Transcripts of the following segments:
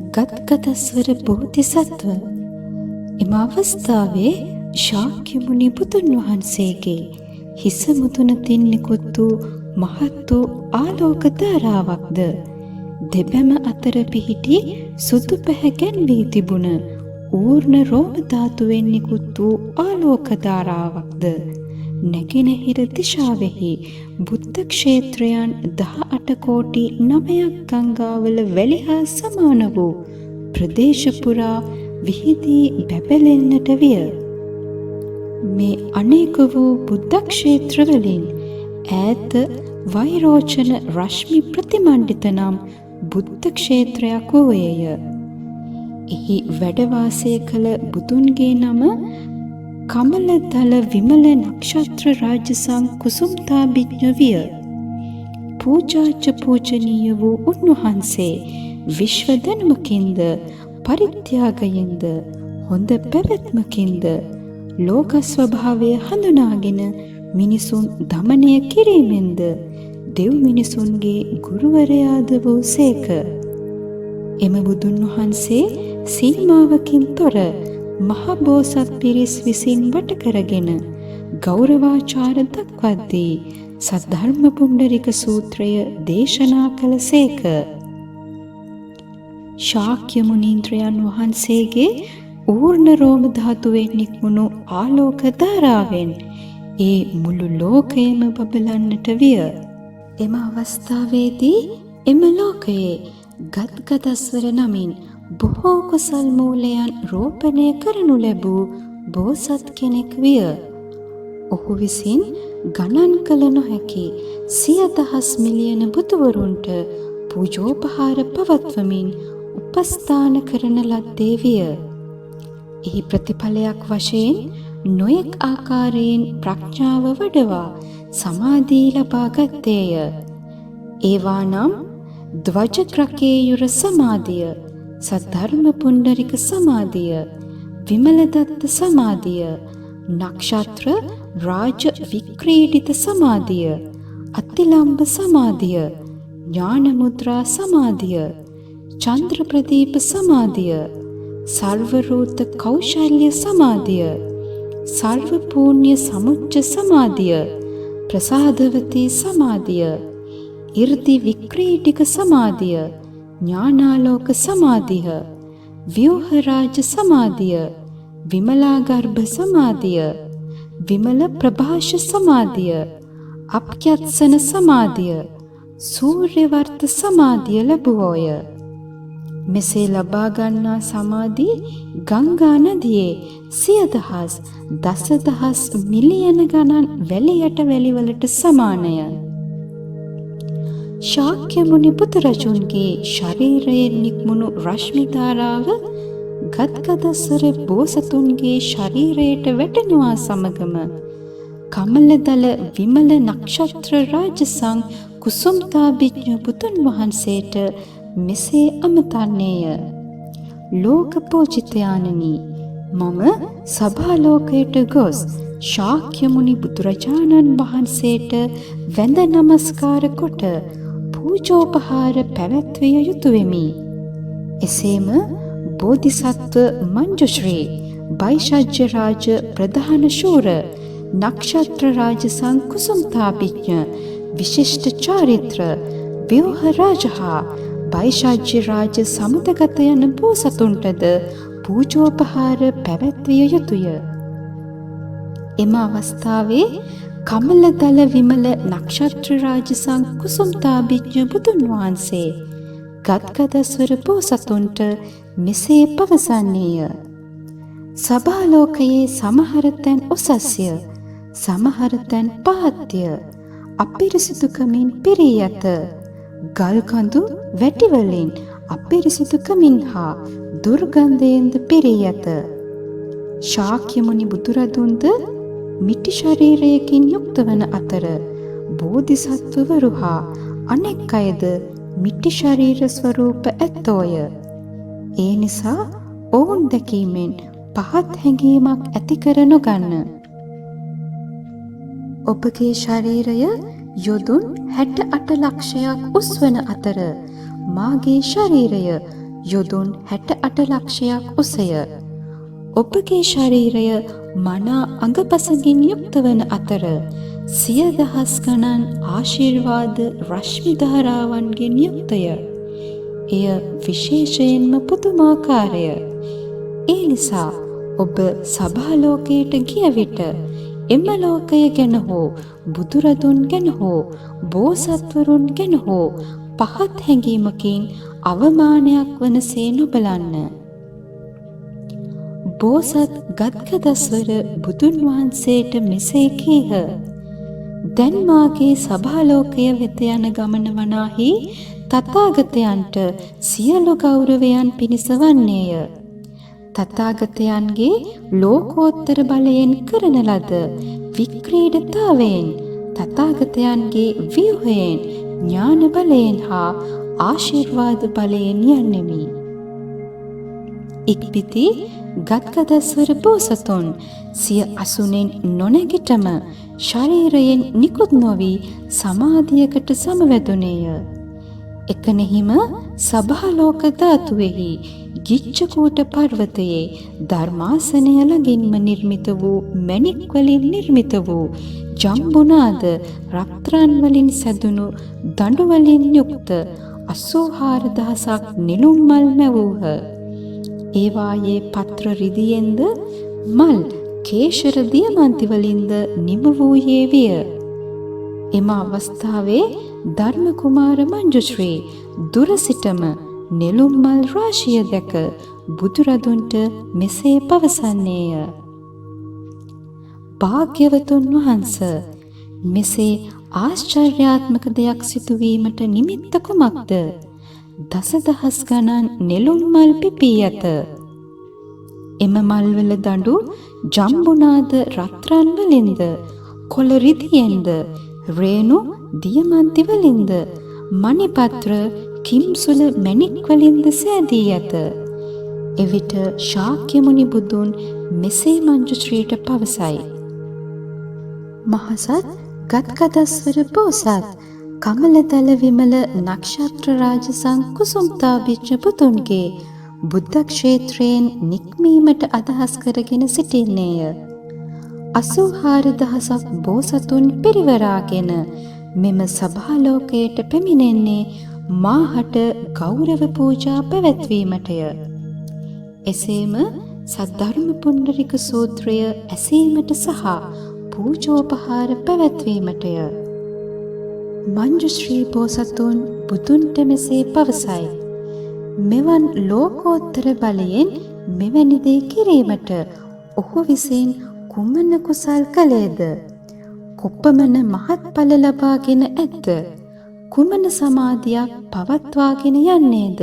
ගත්ගතස්වර බෝධිසත්ව. එම අවස්ථාවේ ශාක්‍ය මුනි බුදුන් වහන්සේගේ හිස මුදුනතින් නිකුත් වූ මහත් වූ ආලෝක ධාරාවක්ද දෙබැම අතර පිහිටි සුදු පැහැගැන් වී තිබුණ ඌර්ණ රෝම ධාතුවෙන් නිකුත් වූ ආලෝක ධාරාවක්ද නැගෙනහිර දිශාවෙහි බුද්ධ ක්ෂේත්‍රයන් 18 කෝටි 9ක් ගංගාවල වැලි හා සමාන වූ ප්‍රදේශ පුරා විහිදී බැබලෙන්නට විය. මේ අනේක වූ බුද්ධ ක්ෂේත්‍රවලින් ඈත වෛරෝචන රශ්මි ප්‍රතිමණ්ඩිත නම් බුද්ධ ක්ෂේත්‍රයක් වූයේය. එහි වැඩ වාසය කළ බුදුන්ගේ නම කමලදල විමල නක්ෂත්‍ර රාජසං කුසුම්තාභිඥ විය. පූජාච පූජනීය වූ උන්වහන්සේ විශ්ව දැනුමකින්ද පරිත්‍යාගයෙන්ද හොඳ පැවැත්මකින්ද ලෝක ස්වභාවය හඳුනාගෙන මිනිසුන් දමනය කිරීමෙන්ද දෙව් මිනිසුන්ගේ ගුරුවරයාද වූ සේක. එම බුදුන් වහන්සේ සීමාවකින් තොර මහබෝසත් පිරිස් විසින් වට කරගෙන ගෞරවාචාර දක්වද්දී සද්ධර්ම පුණ්ඩරික සූත්‍රය දේශනා කළ සේක. ශාක්‍ය මුනීන්ද්‍රයන් වහන්සේගේ ඌර්ණ රෝම ධාතුවෙන් නික්මුණු ආලෝක ධාරාවෙන් ඒ මුළු ලෝකයම බබලන්නට විය. එම අවස්ථාවේදී එම ලෝකයේ ගත්ගදස්වර නමින් බොහෝ කුසල් මූලයන් රෝපණය කරනු ලැබූ බෝසත් කෙනෙක් විය. ඔහු විසින් ගණන් කළ නොහැකි 100,000 මිලියන බුදුවරුන්ට පූජෝපහාර පවත්වමින් උපස්ථාන කරන ලද්දේ විය. එහි ප්‍රතිඵලයක් වශයෙන් නොයෙක් ආකාරයෙන් ප්‍රඥාව වඩවා සමාධිය ලබා ගත්තේය. ඒවා නම් ද්වජක්‍රකේයුර සමාධිය, සද්ධර්ම පුණ්ඩරික සමාධිය, විමලදත්ත සමාධිය, නක්ෂත්‍ර රාජ වික්‍රීඩිත සමාධිය, අතිලම්බ සමාධිය, ඥාන මුද්‍රා සමාධිය, චන්ද්‍ර ප්‍රදීප සමාධිය, සර්වරූත කෞශල්‍ය සමාධිය, සර්ව පුණ්‍ය සමුච්ච සමාධිය, ප්‍රසාදවතී සමාධිය, 이르දි වික්‍රීඩික සමාධිය, ඥානාලෝක සමාධිය, ව්‍යෝහරාජ සමාධිය, විමලාගර්භ සමාධිය, විමල ප්‍රභාෂ සමාධිය, අප්‍යත්සන සමාධිය, සූර්යවර්ත සමාධිය ලැබුවෝය. මෙසේ ලබා ගන්නා සමාධි ගංගා නදියේ 100,000 දසදහස් මිලියන ගණන් වැලියට වැලිවලට සමානය. ශාක්‍ය මුනි පුත්‍රජුන්ගේ ශරීරයෙන් නික්මුණු රශ්මි ධාරාව ගත්ගදස්වර බෝසතුන්ගේ ශරීරයට වැටෙනවා සමගම කමලදල විමල නක්ෂත්‍ර රාජසං කුසුම්තාභිඥ බුදුන් වහන්සේට මෙසේ අමතන්නේය. ලෝක පූජිතයාණනි, මම සභාලෝකයට ගොස් ශාක්‍ය මුනි බුදුරජාණන් වහන්සේට වැඳ නමස්කාර කොට පූජෝපහාර පැවැත්විය යුතු වෙමි. එසේම බෝධිසත්ව මංජුශ්‍රී බයිෂජ්‍ය රාජ ප්‍රධාන ශූර නක්ෂත්‍ර රාජ සංකුසුම්තාභිඥ විශිෂ්ට චාරිත්‍ර ව්‍යෝහ රාජහා බයිෂජ්‍ය රාජ සමුදගත යන බෝසතුන්ටද පූජෝපහාර පැවැත්විය යුතුය. එම අවස්ථාවේ කමලදල විමල නක්ෂත්‍ර රාජ සංකුසුම්තාභිඥ බුදුන් වහන්සේ ගත්ගදස්වර බෝසතුන්ට මෙසේ පවසන්නේය. සභාලෝකයේ සමහර තැන් උසස්ය, සමහර තැන් පහත්ය, අපිරිසිදුකමින් පිරී ඇත. ගල්කඳු වැටිවලින් අපිරිසිදුකමින් හා දුර්ගන්ධයෙන්ද පිරී ඇත. ශාක්‍ය මුනි බුදුරදුන්ද මිටි ශරීරයකින් යුක්ත වන අතර බෝධිසත්වවරු හා අනෙක් අයද මිටි ශරීර ස්වරූප ඇත්තෝය. ඒ නිසා ඔවුන් දැකීමෙන් පහත් හැඟීමක් ඇති කර නොගන්න. ඔබගේ ශරීරය යොදුන් 68 ලක්ෂයක් උස් වන අතර මාගේ ශරීරය යොදුන් 68 ලක්ෂයක් උසය. ඔබගේ ශරීරය මනා අඟපසකින් යුක්ත වන අතර සිය දහස් ගණන් ආශිර්වාද රශ්මි ධාරාවන්ගෙන් යුක්තය. එය විශේෂයෙන්ම පුදුමාකාරය. ඒ නිසා ඔබ සභාලෝකයට ගිය විට එම ලෝකය ගැන හෝ බුදුරදුන් ගැන හෝ බෝසත්වරුන් ගැන හෝ පහත් හැඟීමකින් අවමානයක් වනසේ නොබලන්න. බෝසත් ගද්ගදස්වර බුදුන් වහන්සේට මෙසේ කීහ. දැන් මාගේ සභාලෝකය වෙත යන ගමන වනාහි තථාගතයන්ට සියලු ගෞරවයන් පිණිස වන්නේය. තථාගතයන්ගේ ලෝකෝත්තර බලයෙන් කරන ලද වික්‍රීඩතාවයෙන් තථාගතයන්ගේ ව්‍යුහයෙන් ඥාන බලයෙන් හා ආශිර්වාද බලයෙන් යන්නෙමි. ඉක්බිති ගද්ගදස්වර බෝසතුන් සිය අසුනෙන් නොනැගිටම ශරීරයෙන් නිකුත් නොවී සමාධියකට සමවැදුනේය. එකනෙහිම සභාලෝක ධාතුවෙහි ගිච්ඡකූට පර්වතයේ ධර්මාසනය ළඟින්ම නිර්මිත වූ මණික් වලින් නිර්මිත වූ ජම්බුනාද රත්රන් වලින් සැදුණු දඬු වලින් යුක්ත 84000ක් නිලුම් මල් මැවූහ. ඒවායේ පත්‍ර රිදියෙන්ද මල් කේශර දියමන්ති වලින්ද නිම වූයේ විය. එම අවස්ථාවේ ධර්ම කුමාර මංජුශ්‍රී දුර සිටම නෙළුම් මල් රාශිය දැක බුදුරදුන්ට මෙසේ පවසන්නේය. භාග්‍යවතුන් වහන්ස, මෙසේ ආශ්චර්යාත්මක දෙයක් සිදුවීමට නිමිත්ත කුමක්ද? දසදහස් ගණන් නෙළුම් මල් පිපී ඇත. එම මල්වල දඬු ජම්බුනාද රත්රන් වලින්ද, කොළ රිදියෙන්ද, රේණු දියමන්ති වලින්ද, මණිපත්‍ර කිම්සුල මණික් වලින්ද සෑදී ඇත. එවිට ශාක්‍ය මුනි බුදුන් මෙසේ මංජුශ්‍රීට පවසයි. මහසත් ගද්ගදස්වර බෝසත් කමලදල විමල නක්ෂත්‍ර රාජ සංකුසුම්තාභිජ්ජ පුතුන්ගේ බුද්ධ ක්ෂේත්‍රයෙන් නික්මීමට අදහස් කරගෙන සිටින්නේය. 84000ක් බෝසතුන් පිරිවරාගෙන මෙම සභාලෝකයට පැමිණෙන්නේ මාහට ගෞරව පූජා පැවැත්වීමටය. එසේම සද්ධර්ම පුණ්ඩරික සූත්‍රය ඇසීමට සහ පූජෝපහාර පැවැත්වීමටය. මංජුශ්‍රී බෝසතුන් බුදුන්ට මෙසේ පවසයි. මෙවන් ලෝකෝත්තර බලයෙන් මෙවැනි දේ කිරීමට ඔහු විසින් කුමන කුසල් කළේද? කොපමණ මහත්ඵල ලබාගෙන ඇද්ද? කුමන සමාධියක් පවත්වාගෙන යන්නේද?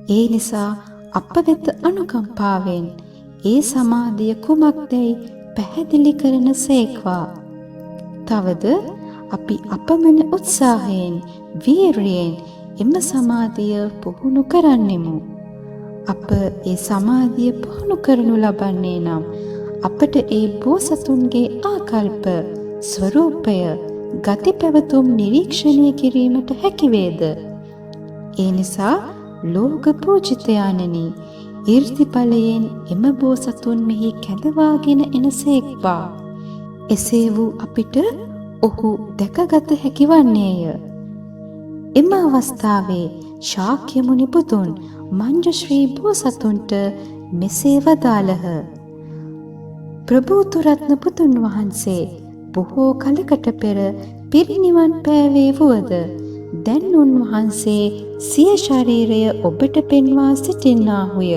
ඒ නිසා අප වෙත අනුකම්පාවෙන් ඒ සමාධිය කුමක්දැයි පැහැදිලි කරන සේක්වා. තවද අපි අපමණ උත්සාහයෙන් වීරියෙන් එම සමාධිය පුහුණු කරන්නෙමු. අප ඒ සමාධිය පුහුණු කරනු ලබන්නේ නම් අපට ඒ බෝසතුන්ගේ ආකල්ප, ස්වරූපය, ගති පැවතුම් නිරීක්ෂණය කිරීමට හැකිවේද? ඒ නිසා ලෝක පූජිතයාණෙනි, ඊර්ති බලයෙන් එම බෝසතුන් මෙහි කැඳවාගෙන එන සේක්වා. එසේ වූ අපිට ඔහු දැකගත හැකි වන්නේය. එම අවස්ථාවේ ශාක්‍ය මුනි බුදුන් මංජුශ්‍රී බෝසතුන්ට මෙසේ වදාළහ. ප්‍රභූතු රත්න පුතුන් වහන්සේ බොහෝ කලකට පෙර පිරිනිවන් පෑවේ වුවද දැන් උන්වහන්සේ සිය ශරීරය ඔබට පෙන්වා සිටින්නාහුය.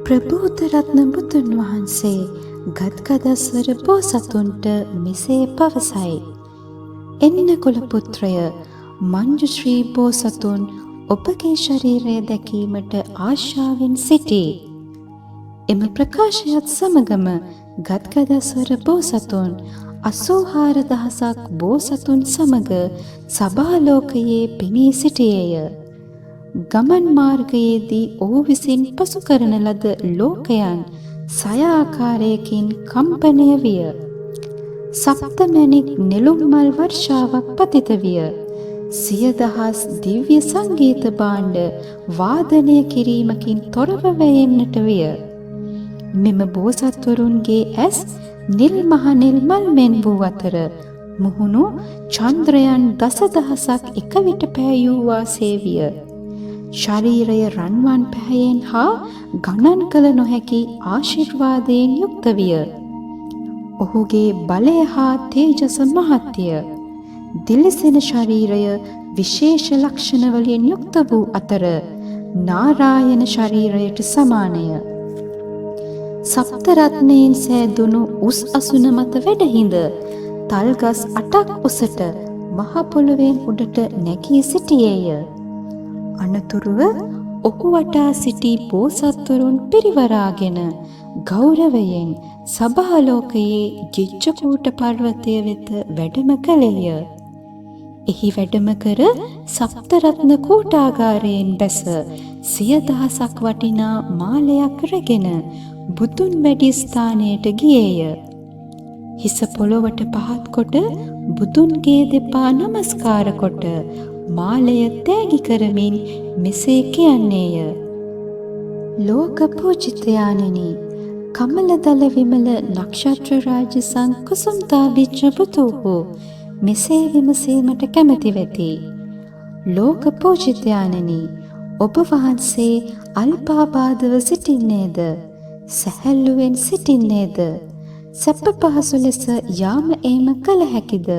ප්‍රභූත රත්න බුදුන් වහන්සේ ගද්ගදස්වර බෝසතුන්ට මෙසේ පවසයි. එන්න කුල පුත්‍රය, මංජුශ්‍රී බෝසතුන් ඔබගේ ශරීරය දැකීමට ආශාවෙන් සිටී. එම ප්‍රකාශයත් සමගම ගද්ගදස්වර බෝසතුන් 84000ක් බෝසතුන් සමග සභාලෝකයේ පෙනී සිටියේය. ගමන් මාර්ගයේදී ඔහු විසින් පසු කරන ලද ලෝකයන් 6 ආකාරයකින් කම්පනය විය. සප්තමණික් නෙළුම් මල් වර්ෂාවක් පතිත විය. සියදහස් දිව්‍ය සංගීත භාණ්ඩ වාදනය කිරීමකින් තොරව වැයෙන්නට විය. මෙම බෝසත්වරුන්ගේ ඇස් නිල් මහ නිල් මල් මෙන් වූ අතර මුහුණු චන්ද්‍රයන් දසදහසක් එක විට පෑයූ වාසේ විය. ශරීරය රන්වන් පැහැයෙන් හා ගණන් කළ නොහැකි ආශිර්වාදයෙන් යුක්ත විය. ඔහුගේ බලය හා තේජස මහත්ය. දිලිසෙන ශරීරය විශේෂ ලක්ෂණ වලින් යුක්ත වූ අතර නාරායන ශරීරයට සමානය. සප්ත රත්නයෙන් සෑදුණු උස් අසුන මත වැඩහිඳ තල්ගස් 8ක් උසට මහ පොළොවෙන් උඩට නැගී සිටියේය. අනතුරුව ඔහු වටා සිටි බෝසත්වරුන් පිරිවරාගෙන ගෞරවයෙන් සභාලෝකයේ ජිජ්ජකූට පර්වතය වෙත වැඩම කළේය. එහි වැඩම කර සප්තරත්න කූටාගාරයෙන් බැස 100,000ක් වටිනා මාලයක් රැගෙන බුදුන් වැඩි ස්ථානයට ගියේය. හිස පොළොවට පහත් කොට බුදුන්ගේ දෙපා නමස්කාර කොට මාලය තෑගි කරමින් මෙසේ කියන්නේය. ලෝක පූජිතයාණෙනි, කමලදල විමල නක්ෂත්‍ර රාජ සංකුසුම්තා බිජ්ජ පුතුහු මෙසේ විමසීමට කැමැති වෙති. ලෝක පූජිතයාණෙනි, ඔබ වහන්සේ අල්පාබාධව සිටින්නේද? සැහැල්ලුවෙන් සිටින්නේද? සැප පහසු ලෙස යාම ඒම කළ හැකිද?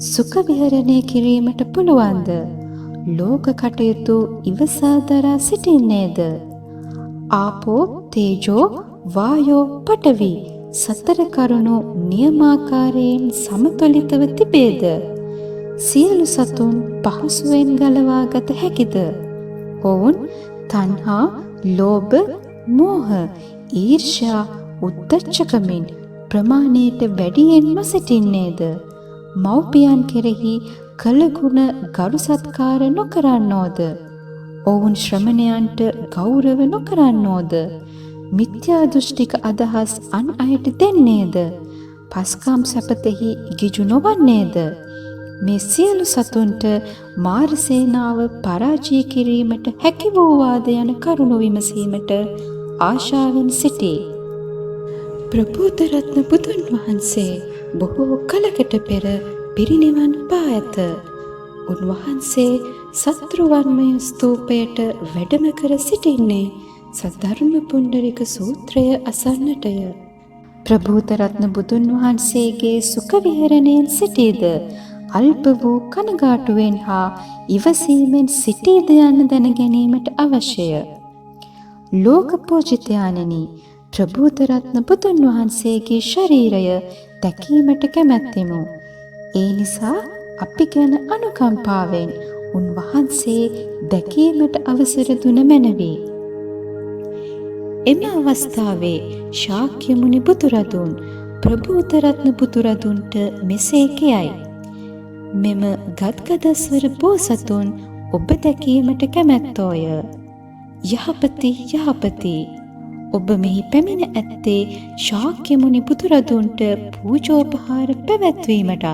සුඛ විහරණය කිරීමට පුළුවන්ද? ලෝක කටයුතු ඉවසා දරා සිටින්නේද? ආපෝ, තේජෝ, වායෝ, පඨවි සතර කරුණු නියමාකාරයෙන් සමතුලිතව තිබේද? සියලු සතුන් පහසුවෙන් ගලවා ගත හැකිද? ඔවුන් තණ්හා, ලෝභ, මෝහ, ඊර්ෂ්‍යා, උද්ධච්චකමින් ප්‍රමාණයට වැඩියෙන්ම සිටින්නේද? මව්පියන් කෙරෙහි කළ ගුණ ගරු සත්කාර නොකරන්නෝද? ඔවුන් ශ්‍රමණයන්ට ගෞරව නොකරන්නෝද? මිත්‍යා දෘෂ්ටික අදහස් අන් අයට දෙන්නේද? පස්කම් සැපතෙහි ගිජු නොවන්නේද? මේ සියලු සතුන්ට මාරසේනාව පරාජය කිරීමට හැකි වූවාද යන කරුණු විමසීමට ආශාවෙන් සිටී. ප්‍රබෝධරත්න බුදුන් වහන්සේ බොහෝ කලකට පෙර පිරිනිවන් පා ඇත. උන්වහන්සේ සත්‍රුවන්මය ස්තූපයට වැඩම කර සිටින්නේ සද්ධර්ම පුණ්ඩරික සූත්‍රය අසන්නටය. ප්‍රබෝධරත්න බුදුන් වහන්සේගේ සුඛ විහරණයෙන් සිටීද අල්ප වූ කනගාටුවෙන් හා ඉවසීමෙන් සිටීද යන්න දැන ගැනීමට අවශ්‍යය. ලෝක පූජිතයාණෙනි, ප්‍රබෝධරත්න බුදුන් වහන්සේගේ ශරීරය දැකීමට කැමැත්තෙමු. ඒ නිසා අපි ගැන අනුකම්පාවෙන් උන්වහන්සේ දැකීමට අවසර දුන මැනවි. එම අවස්ථාවේ ශාක්‍ය මුනි බුදුරදුන් ප්‍රබෝධරත්න බුදුරදුන්ට මෙසේ කියයි. මෙම ගද්ගදස්වර බෝසතුන් ඔබ දැකීමට කැමැත්තෝය. යහපති යහපති, ඔබ මෙහි පැමිණ ඇත්තේ ශාක්‍ය මුනි බුදුරදුන්ට පූජෝපහාර පැවැත්වීමටත්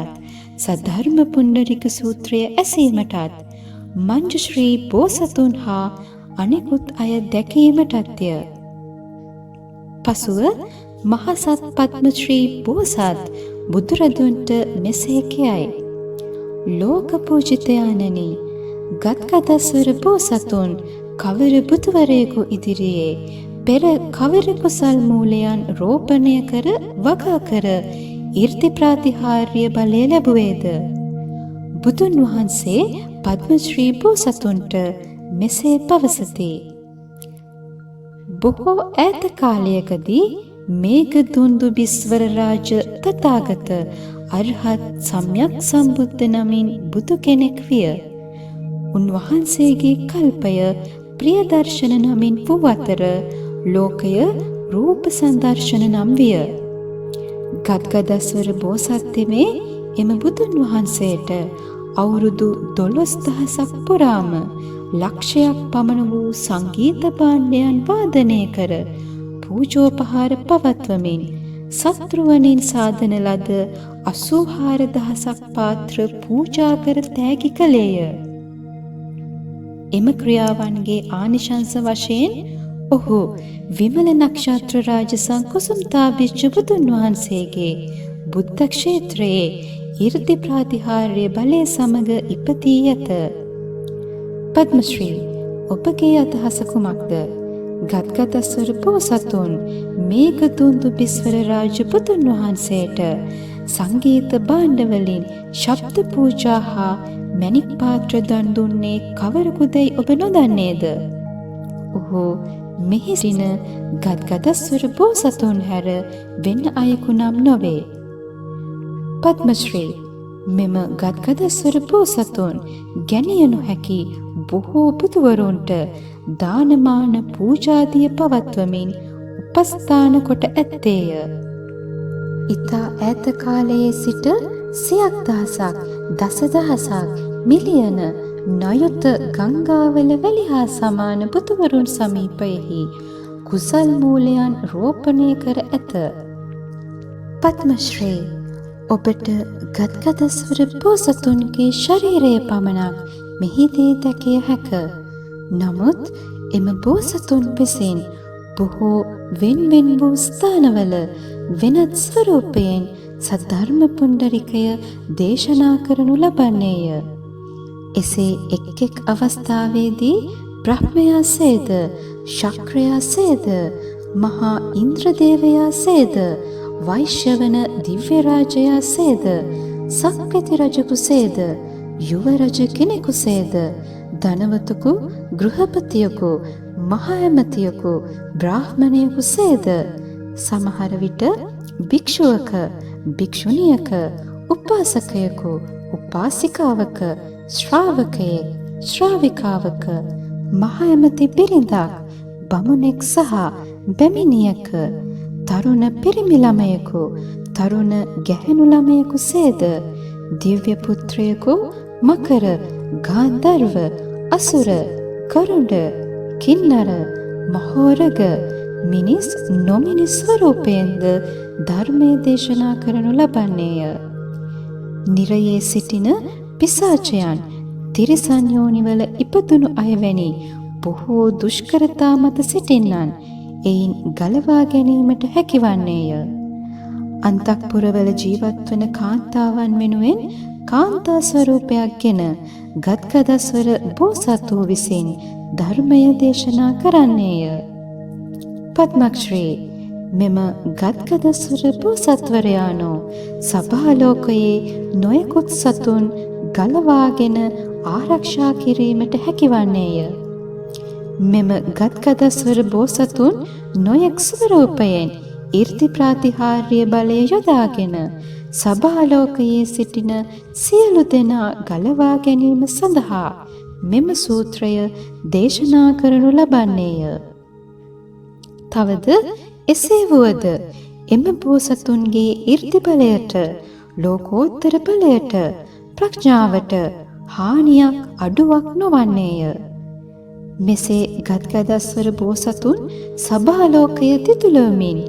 සද්ධර්ම පුණ්ඩරික සූත්‍රය ඇසීමටත් මංජුශ්‍රී බෝසතුන් හා අනෙකුත් අය දැකීමටත්ය. පසුව මහසත් පද්මශ්‍රී බෝසත් බුදුරදුන්ට මෙසේ කියයි. ලෝක පූජිතයාණෙනි, ගද්ගදස්වර බෝසතුන් කවර බුදුවරයෙකු ඉදිරියේ පෙර කවර කුසල් මූලයන් රෝපණය කර වගා කර ඊර්ති ප්‍රාතිහාර්ය බලය ලැබුවේද? බුදුන් වහන්සේ පද්මශ්‍රී බෝසතුන්ට මෙසේ පවසති. බොහෝ ඈත කාලයකදී මේඝදුන්දුබිස්වර රාජ තථාගත අරහත් සම්්‍යක් සම්බුද්ධ නමින් බුදු කෙනෙක් විය. උන්වහන්සේගේ කල්පය ප්‍රියදර්ශන නමින් වූ අතර ලෝකය රූප සංදර්ශන නම් විය. ගද්ගදස්වර බෝසත්තෙමේ එම බුදුන් වහන්සේට අවුරුදු 12,000ක් පුරාම ලක්ෂයක් පමණ වූ සංගීත භාණ්ඩයන් වාදනය කර පූජෝපහාර පවත්වමින් සත්‍රුවනින් සාදන ලද 84000ක් පාත්‍ර පූජා කර තෑගි කළේය. එම ක්‍රියාවන්ගේ ආනිශංස වශයෙන් ඔහු විමල නක්ෂත්‍ර රාජ සංකුසුම්තාභිෂ්ඨ බුදුන් වහන්සේගේ බුද්ධ ක්ෂේත්‍රයේ ඍද්ධි ප්‍රාතිහාර්ය බලය සමග ඉපදී ඇත. පද්මශ්‍රී, ඔබගේ අදහස කුමක්ද? ගද්ගදස්වර බෝසතුන් මේඝදුන්දු බිස්වර රාජ බුදුන් වහන්සේට සංගීත භාණ්ඩ වලින් ශබ්ද පූජා හා මණික් පාත්‍ර දන් දුන්නේ කවරකුදැයි ඔබ නොදන්නේද? ඔහු මෙහි සිටින ගද්ගදස්වර බෝසතුන් හැර වෙන අයෙකු නම් නොවේ. පද්මශ්‍රී, මෙම ගද්ගදස්වර බෝසතුන් ගැනිය නොහැකි බොහෝ බුදුවරුන්ට දානමාන පූජාදිය පවත්වමින් උපස්ථාන කොට ඇත්තේය. ඉතා ඈත කාලයේ සිට සියක් දහසක්, දසදහසක්, මිලියන නයුත ගංගාවල වැලි හා සමාන බුදුවරුන් සමීපයෙහි කුසල් මූලයන් රෝපණය කර ඇත. පද්මශ්‍රී, ඔබට ගද්ගදස්වර බෝසතුන්ගේ ශරීරය පමණක් මෙහිදී දැකිය හැක. නමුත් එම බෝසතුන් විසින් බොහෝ වෙන් වූ ස්ථානවල වෙනත් ස්වරූපයෙන් සද්ධර්ම පුණ්ඩරිකය දේශනා කරනු ලබන්නේය. එසේ එක් එක් අවස්ථාවේදී බ්‍රහ්මයා සේද, ශක්‍රයා සේද, මහා ඉන්ද්‍රදේවයා සේද, වෛශ්‍යවන දිව්‍ය රාජයා සේද, සක්විති රජකු සේද, යුව රජ කෙනෙකු සේද, ධනවතකු, ගෘහපතියකු, මහ ඇමතියකු, බ්‍රාහ්මණයෙකු සේද, සමහර විට භික්ෂුවක, භික්ෂුණියක, උපාසකයෙකු, උපාසිකාවක, ශ්‍රාවකයෙක්, ශ්‍රාවිකාවක, මහ ඇමති බිරිඳක්, බමුණෙක් සහ බැමිණියක, තරුණ පිරිමි ළමයෙකු, තරුණ ගැහැණු ළමයෙකු සේද, දිව්‍ය පුත්‍රයෙකු, මකර, ගාන්ධර්ව, අසුර, කරුඩ, කින්නර, මහෝරග, මිනිස් නොමිනිස් ස්වරූපයෙන්ද ධර්මය දේශනා කරනු ලබන්නේය. නිරයේ සිටින පිසාචයන්, තිරිසන් යෝනිවල ඉපදුණු අය වැනි බොහෝ දුෂ්කරතා මත සිටින්නන් එයින් ගලවා ගැනීමට හැකිවන්නේය. අන්තఃපුරවල ජීවත්වන කාන්තාවන් වෙනුවෙන් කාන්තා ස්වරූපයක් ගෙන ගද්ගදස්වර බෝසත්වෝ විසින් ධර්මය දේශනා කරන්නේය. පද්මශ්‍රී, මෙම ගද්ගදස්වර බෝසත්වරයාණෝ සභාලෝකයේ නොයෙකුත් සතුන් ගලවාගෙන ආරක්ෂා කිරීමට හැකිවන්නේය. මෙම ගද්ගදස්වර බෝසතුන් නොයෙක් ස්වරූපයෙන් ඍද්ධි ප්‍රාතිහාර්ය බලය යොදාගෙන සභාලෝකයේ සිටින සියලු දෙනා ගලවා ගැනීම සඳහා මෙම සූත්‍රය දේශනා කරනු ලබන්නේය. තවද එසේ වුවද එම බෝසතුන්ගේ ඍද්ධි බලයට, ලෝකෝත්තර බලයට, ප්‍රඥාවට හානියක් අඩුවක් නොවන්නේය. මෙසේ ගද්ගදස්වර බෝසතුන් සභාලෝකය දිතුලමින්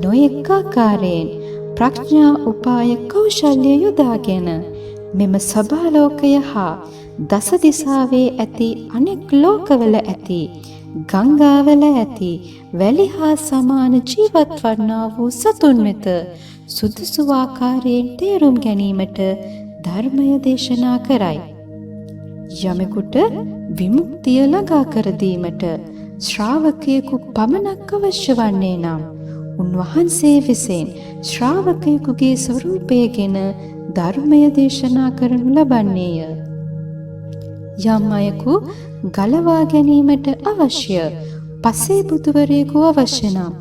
නොයෙක් ආකාරයෙන් ප්‍රඥා උපාය කෞශල්‍ය යොදාගෙන මෙම සභාලෝකය හා දස දිසාවේ ඇති අනෙක් ලෝකවල ඇති ගංගාවල ඇති වැලි හා සමාන ජීවත් වන්නා වූ සතුන් වෙත සුදුසු ආකාරයෙන් තේරුම් ගැනීමට ධර්මය දේශනා කරයි. යමෙකුට විමුක්තිය ළඟා කර දීමට ශ්‍රාවකයෙකු පමණක් අවශ්‍ය වන්නේ නම් උන්වහන්සේ විසින් ශ්‍රාවකයෙකුගේ ස්වරූපයගෙන ධර්මය දේශනා කරනු ලබන්නේය. යම් අයෙකු ගලවා ගැනීමට අවශ්‍ය පසේ බුදුවරයෙකු අවශ්‍ය නම්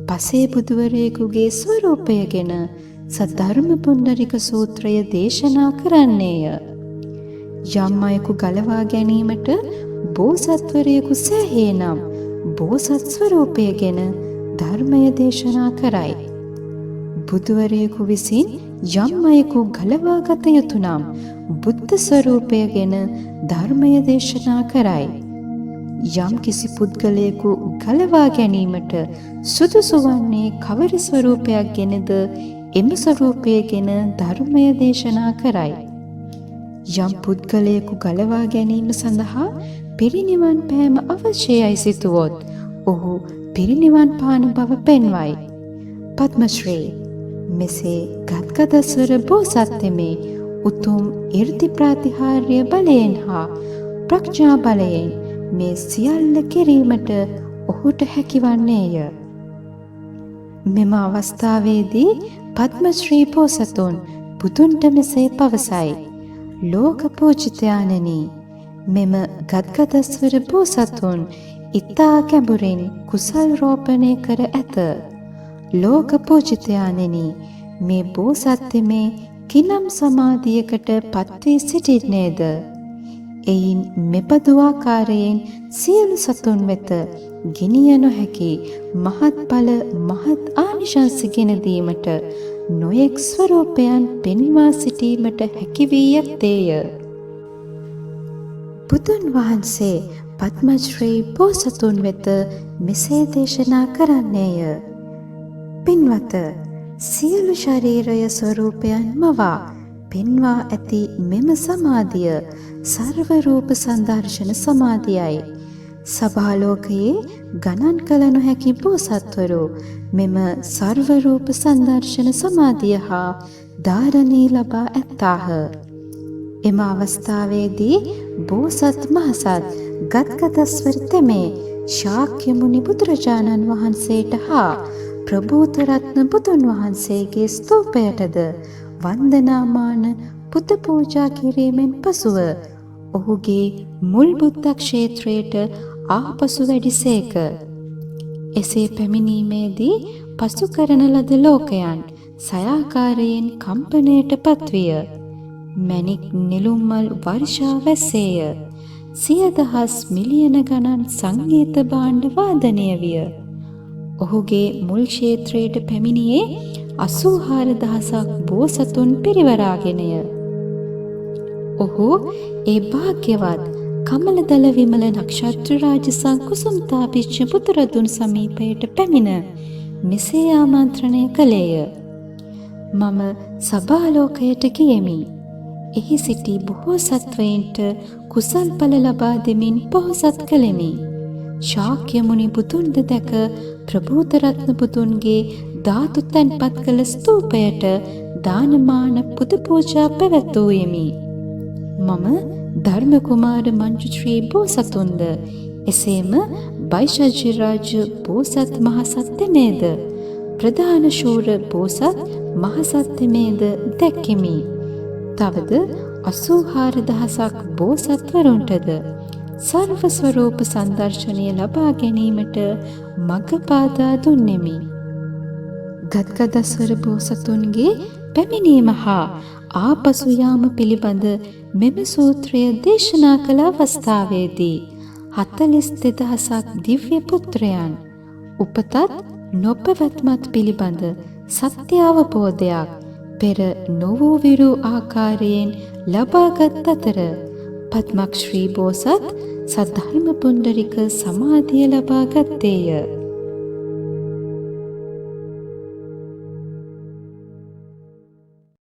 පසේ බුදුවරයෙකුගේ ස්වරූපයගෙන සද්ධර්ම පුණ්ඩරික සූත්‍රය දේශනා කරන්නේය. යම් අයෙකු ගලවා ගැනීමට බෝසත්වරයෙකු සෑහේ නම් බෝසත් ස්වරූපයගෙන ධර්මය දේශනා කරයි. බුදුවරයෙකු විසින් යම් අයෙකු ගලවා ගත යුතු නම් බුද්ධ ස්වරූපයගෙන ධර්මය දේශනා කරයි. යම් කිසි පුද්ගලයෙකු ගලවා ගැනීමට සුදුසු වන්නේ කවර ස්වරූපයක් ගෙනද එම ස්වරූපය ගෙන ධර්මය දේශනා කරයි. යම් පුද්ගලයෙකු ගලවා ගැනීම සඳහා පිරිනිවන් පෑම අවශ්‍යයයි සිතුවොත් ඔහු පිරිනිවන් පාන බව පෙන්වයි. පද්මශ්‍රී මෙසේ ගත්ගදස්වර බෝසත්තමේ උතුම් 이르දි ප්‍රාතිහාර්ය බලයෙන් හා ප්‍රඥා බලයෙන් මේ සියල්ල කිරීමට ඔහුට හැකිවන්නේය. මෙම අවස්ථාවේදී පද්මශ්‍රී බෝසතුන් බුදුන්ට මෙසේ පවසයි. ලෝක පූජිතයාණෙනි, මෙම ගත්ගදස්වර බෝසතුන් ඉතා ගැඹුරින් කුසල් රෝපණය කර ඇත. ලෝක පූජිතයාණෙනි, මේ බෝසත්තමේ කිනම් සමාධියකට පත්වී සිටින්නේද? එයින් මෙබඳු ආකාරයෙන් සියලු සතුන් වෙත ගෙනිය නොහැකි මහත් ඵල මහත් ආනිශංස ගෙන දීමට නොයෙක් ස්වරූපයන් පෙන්වා සිටීමට හැකි වී ඇත්තේය. බුදුන් වහන්සේ පද්මශ්‍රී බෝසතුන් වෙත මෙසේ දේශනා කරන්නේය. පින්වත, සියලු ශරීරය ස්වරූපයන් මවා පෙන්වා ඇති මෙම සමාධිය සර්ව රූප සංදර්ශන සමාධියයි. සභාලෝකයේ ගණන් කළ නොහැකි බෝසත්වරු මෙම සර්ව රූප සංදර්ශන සමාධිය හා ධාරණී ලබා ඇත්තාහ. එම අවස්ථාවේදී බෝසත් මහසත් ගත්ගදස්වර තෙමේ ශාක්‍ය මුනි බුදුරජාණන් වහන්සේට හා ප්‍රභූතරත්න බුදුන් වහන්සේගේ ස්තූපයටද වන්දනාමාන පුද පූජා කිරීමෙන් පසුව ඔහුගේ මුල් බුද්ධ ක්ෂේත්‍රයට ආපසු වැඩිසේක. එසේ පැමිණීමේදී පසු කරන ලද ලෝකයන් සයාකාරයෙන් කම්පනයට පත්විය. මැණික් නෙළුම්මල් වර්ෂා වැස්සේය. 100,000 මිලියන ගණන් සංගීත භාණ්ඩ වාදනය විය. ඔහුගේ මුල් ක්ෂේත්‍රයට පැමිණියේ 84,000ක් බෝසතුන් පිරිවරාගෙනය. ඔහු ඒ භාග්‍යවත් කමලදල විමල නක්ෂත්‍ර රාජ සංකුසුම්තාපිච්ච පුතුරදුන් සමීපයට පැමිණ මෙසේ ආමන්ත්‍රණය කළේය. මම සභාලෝකයට ගියෙමි. එහි සිටි බොහෝ සත්වයින්ට කුසල් ඵල ලබා දෙමින් පොහොසත් කළෙමි. ශාක්‍ය මුනි බුදුන්ද දැක ප්‍රභූතරත්න බුදුන්ගේ ධාතු තැන්පත් කළ ස්තූපයට දානමාන පුද පූජා පැවැත්වූයෙමි. මම ධර්ම කුමාර මංජුශ්‍රී බෝසතුන්ද එසේම බයිෂජ්‍ය රාජ බෝසත් මහසත්තමේද ප්‍රධාන ශූර බෝසත් මහසත්තමේද දැක්කෙමි. තවද 84,000ක් බෝසත්වරුන්ටද සර්ව ස්වරූප සංදර්ශනය ලබා ගැනීමට මඟ පාදා දුන්නෙමි. ගත්ගදස්වර බෝසතුන්ගේ පැමිණීම හා ආපසු යාම පිළිබඳ මෙම සූත්‍රය දේශනා කළ අවස්ථාවේදී 42,000ක් දිව්‍ය පුත්‍රයන් උපතත් නොපැවැත්මත් පිළිබඳ සත්‍ය අවබෝධයක් පෙර නොවූ විරු ආකාරයෙන් ලබාගත් අතර පද්මශ්‍රී බෝසත් සද්ධර්ම පුණ්ඩරික සමාධිය ලබා ගත්තේය.